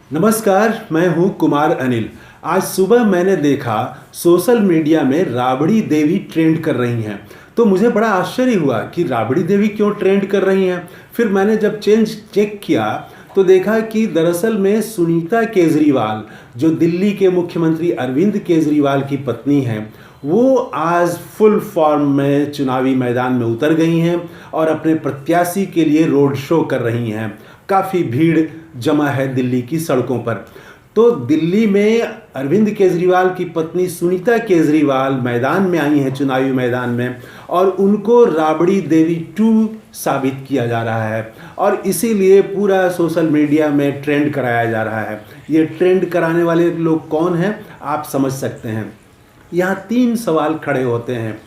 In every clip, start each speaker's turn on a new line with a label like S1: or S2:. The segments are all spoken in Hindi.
S1: नमस्कार, मैं हूं कुमार अनिल। आज सुबह मैंने देखा सोशल मीडिया में राबड़ी देवी ट्रेंड कर रही हैं। तो मुझे बड़ा आश्चर्य हुआ कि राबड़ी देवी क्यों ट्रेंड कर रही हैं। फिर मैंने जब चेक किया तो देखा कि दरअसल में सुनीता केजरीवाल, जो दिल्ली के मुख्यमंत्री अरविंद केजरीवाल की पत्नी हैं, वो आज फुल फॉर्म में चुनावी मैदान में उतर गई हैं और अपने प्रत्याशी के लिए रोड शो कर रही हैं। काफ़ी भीड़ जमा है दिल्ली की सड़कों पर। तो दिल्ली में अरविंद केजरीवाल की पत्नी सुनीता केजरीवाल मैदान में आई हैं, चुनावी मैदान में, और उनको राबड़ी देवी 2 साबित किया जा रहा है और इसीलिए पूरा सोशल मीडिया में ट्रेंड कराया जा रहा है। ये ट्रेंड कराने वाले लोग कौन हैं, आप समझ सकते हैं। यहाँ 3 सवाल खड़े होते हैं।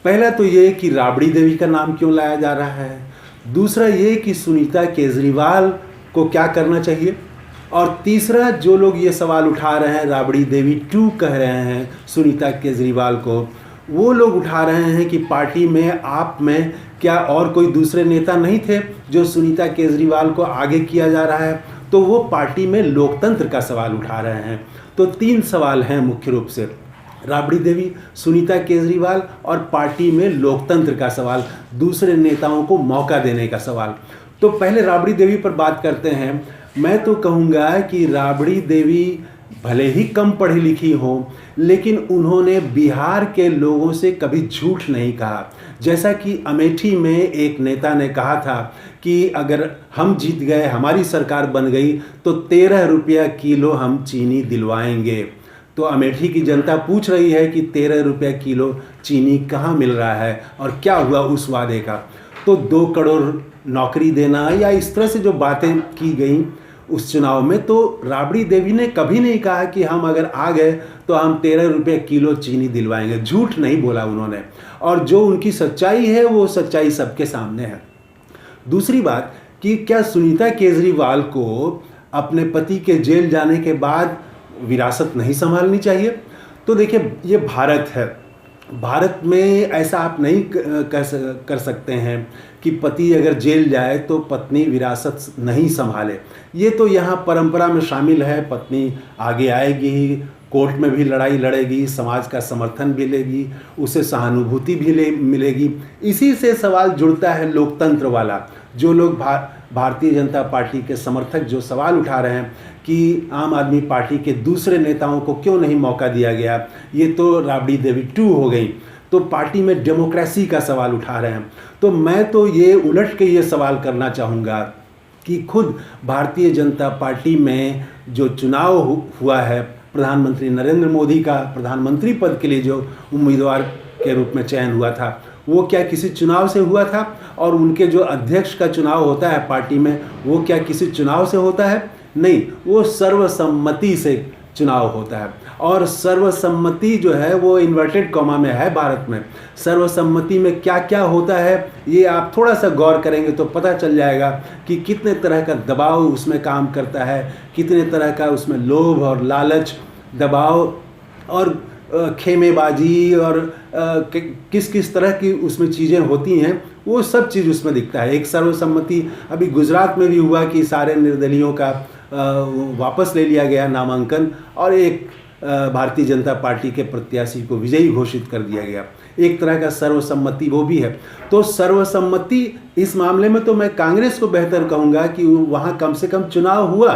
S1: पहला तो ये कि राबड़ी देवी का नाम क्यों लाया जा रहा है, दूसरा ये कि सुनीता केजरीवाल को क्या करना चाहिए, और तीसरा जो लोग ये सवाल उठा रहे हैं, राबड़ी देवी 2 कह रहे हैं सुनीता केजरीवाल को, वो लोग उठा रहे हैं कि पार्टी में, आप में क्या और कोई दूसरे नेता नहीं थे जो सुनीता केजरीवाल को आगे किया जा रहा है। तो वो पार्टी में लोकतंत्र का सवाल उठा रहे हैं। तो 3 सवाल हैं मुख्य रूप से, राबड़ी देवी, सुनीता केजरीवाल और पार्टी में लोकतंत्र का सवाल, दूसरे नेताओं को मौका देने का सवाल। तो पहले राबड़ी देवी पर बात करते हैं। मैं तो कहूँगा कि राबड़ी देवी भले ही कम पढ़ी लिखी हो, लेकिन उन्होंने बिहार के लोगों से कभी झूठ नहीं कहा। जैसा कि अमेठी में एक नेता ने कहा था कि अगर हम जीत गए, हमारी सरकार बन गई, तो 13 रुपया किलो हम चीनी दिलवाएंगे। तो अमेठी की जनता पूछ रही है कि 13 रुपये किलो चीनी कहाँ मिल रहा है और क्या हुआ उस वादे का। तो 2 करोड़ नौकरी देना या इस तरह से जो बातें की गई उस चुनाव में, तो राबड़ी देवी ने कभी नहीं कहा कि हम अगर आ गए तो हम 13 रुपये किलो चीनी दिलवाएंगे। झूठ नहीं बोला उन्होंने, और जो उनकी सच्चाई है वो सच्चाई सबके सामने है। दूसरी बात कि क्या सुनीता केजरीवाल को अपने पति के जेल जाने के बाद विरासत नहीं संभालनी चाहिए? तो देखिए, ये भारत है। भारत में ऐसा आप नहीं कर सकते हैं कि पति अगर जेल जाए तो पत्नी विरासत नहीं संभाले। ये तो यहाँ परंपरा में शामिल है। पत्नी आगे आएगी, कोर्ट में भी लड़ाई लड़ेगी, समाज का समर्थन भी लेगी, उसे सहानुभूति भी मिलेगी। इसी से सवाल जुड़ता है लोकतंत्र वाला। जो लोग भारतीय जनता पार्टी के समर्थक जो सवाल उठा रहे हैं कि आम आदमी पार्टी के दूसरे नेताओं को क्यों नहीं मौका दिया गया, ये तो राबड़ी देवी 2 हो गई। तो पार्टी में डेमोक्रेसी का सवाल उठा रहे हैं। तो मैं तो ये उलट के ये सवाल करना चाहूँगा कि खुद भारतीय जनता पार्टी में जो चुनाव हुआ है, प्रधानमंत्री नरेंद्र मोदी का प्रधानमंत्री पद के लिए जो उम्मीदवार के रूप में चयन हुआ था, वो क्या किसी चुनाव से हुआ था? और उनके जो अध्यक्ष का चुनाव होता है पार्टी में, वो क्या किसी चुनाव से होता है? नहीं, वो सर्वसम्मति से चुनाव होता है। और सर्वसम्मति जो है वो इन्वर्टेड कॉमा में है भारत में। सर्वसम्मति में क्या क्या होता है, ये आप थोड़ा सा गौर करेंगे तो पता चल जाएगा कि कितने तरह का दबाव उसमें काम करता है, कितने तरह का उसमें लोभ और लालच, दबाव और खेमेबाजी और किस किस तरह की उसमें चीज़ें होती हैं, वो सब चीज़ उसमें दिखता है। एक सर्वसम्मति अभी गुजरात में भी हुआ कि सारे निर्दलीयों का वापस ले लिया गया नामांकन, और एक भारतीय जनता पार्टी के प्रत्याशी को विजयी घोषित कर दिया गया। एक तरह का सर्वसम्मति वो भी है। तो सर्वसम्मति इस मामले में तो मैं कांग्रेस को बेहतर कहूँगा कि वहाँ कम से कम चुनाव हुआ।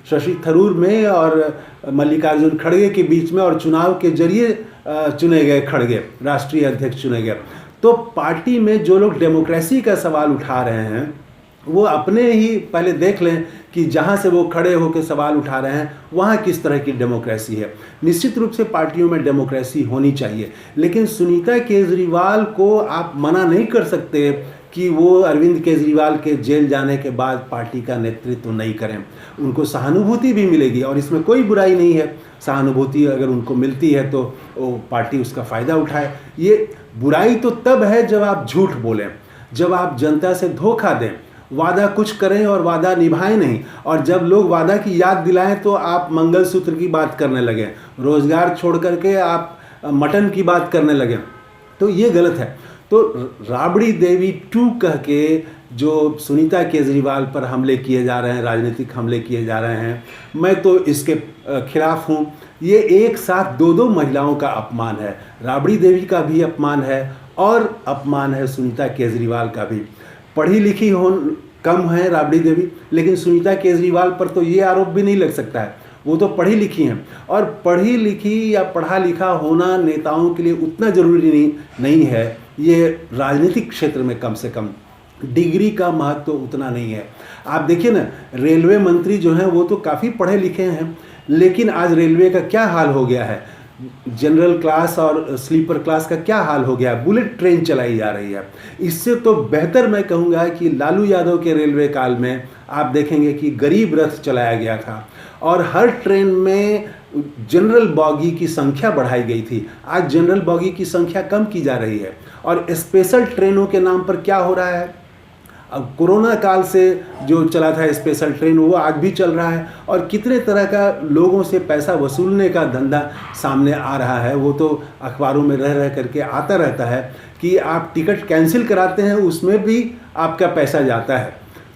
S1: शशि थरूर में और मल्लिकार्जुन खड़गे के बीच में, और चुनाव के जरिए चुने गए खड़गे, राष्ट्रीय अध्यक्ष चुने गए। तो पार्टी में जो लोग डेमोक्रेसी का सवाल उठा रहे हैं, वो अपने ही पहले देख लें कि जहाँ से वो खड़े होकर सवाल उठा रहे हैं वहाँ किस तरह की डेमोक्रेसी है। निश्चित रूप से पार्टियों में डेमोक्रेसी होनी चाहिए, लेकिन सुनीता केजरीवाल को आप मना नहीं कर सकते कि वो अरविंद केजरीवाल के जेल जाने के बाद पार्टी का नेतृत्व नहीं करें। उनको सहानुभूति भी मिलेगी और इसमें कोई बुराई नहीं है। सहानुभूति अगर उनको मिलती है तो वो पार्टी उसका फ़ायदा उठाए। ये बुराई तो तब है जब आप झूठ बोलें, जब आप जनता से धोखा दें, वादा कुछ करें और वादा निभाएं नहीं, और जब लोग वादा की याद दिलाएं तो आप मंगलसूत्र की बात करने लगें, रोज़गार छोड़ करके आप मटन की बात करने लगें। तो ये गलत है। तो राबड़ी देवी 2 कह के जो सुनीता केजरीवाल पर हमले किए जा रहे हैं, राजनीतिक हमले किए जा रहे हैं, मैं तो इसके खिलाफ हूँ। ये एक साथ दो दो महिलाओं का अपमान है, राबड़ी देवी का भी अपमान है और अपमान है सुनीता केजरीवाल का भी। पढ़ी लिखी हो कम है राबड़ी देवी, लेकिन सुनीता केजरीवाल पर तो ये आरोप भी नहीं लग सकता है, वो तो पढ़ी लिखी हैं। और पढ़ी लिखी या पढ़ा लिखा होना नेताओं के लिए उतना ज़रूरी नहीं है। ये राजनीतिक क्षेत्र में कम से कम डिग्री का महत्व तो उतना नहीं है। आप देखिए ना, रेलवे मंत्री जो हैं वो तो काफ़ी पढ़े लिखे हैं, लेकिन आज रेलवे का क्या हाल हो गया है, जनरल क्लास और स्लीपर क्लास का क्या हाल हो गया है, बुलेट ट्रेन चलाई जा रही है। इससे तो बेहतर मैं कहूँगा कि लालू यादव के रेलवे काल में आप देखेंगे कि गरीब रथ चलाया गया था और हर ट्रेन में जनरल बॉगी की संख्या बढ़ाई गई थी। आज जनरल बॉगी की संख्या कम की जा रही है और स्पेशल ट्रेनों के नाम पर क्या हो रहा है, अब कोरोना काल से जो चला था स्पेशल ट्रेन वो आज भी चल रहा है और कितने तरह का लोगों से पैसा वसूलने का धंधा सामने आ रहा है। वो तो अखबारों में रह रह करके आता रहता है कि आप टिकट कैंसिल कराते हैं उसमें भी आपका पैसा जाता है।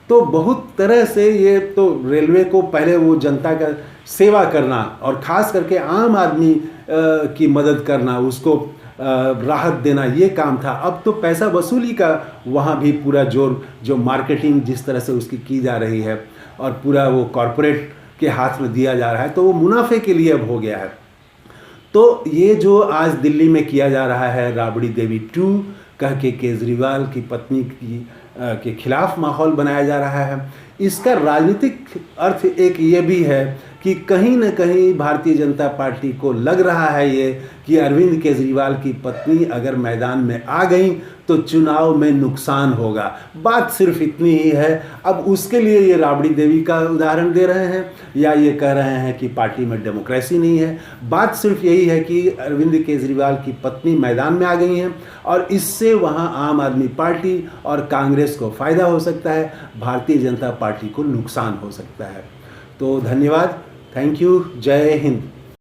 S1: तो बहुत तरह से ये तो रेलवे को पहले वो जनता का सेवा करना और ख़ास करके आम आदमी की मदद करना, उसको राहत देना, ये काम था। अब तो पैसा वसूली का वहाँ भी पूरा जोर, जो मार्केटिंग जिस तरह से उसकी की जा रही है और पूरा वो कॉरपोरेट के हाथ में दिया जा रहा है, तो वो मुनाफे के लिए अब हो गया है। तो ये जो आज दिल्ली में किया जा रहा है, राबड़ी देवी 2 कह के केजरीवाल की पत्नी के खिलाफ माहौल बनाया जा रहा है, इसका राजनीतिक अर्थ एक ये भी है कि कहीं न कहीं भारतीय जनता पार्टी को लग रहा है ये कि अरविंद केजरीवाल की पत्नी अगर मैदान में आ गई तो चुनाव में नुकसान होगा। बात सिर्फ इतनी ही है। अब उसके लिए ये राबड़ी देवी का उदाहरण दे रहे हैं या ये कह रहे हैं कि पार्टी में डेमोक्रेसी नहीं है। बात सिर्फ यही है कि अरविंद केजरीवाल की पत्नी मैदान में आ गई हैं और इससे वहाँ आम आदमी पार्टी और कांग्रेस को फ़ायदा हो सकता है, भारतीय जनता पार्टी को नुकसान हो सकता है। तो धन्यवाद, थैंक यू, जय हिंद।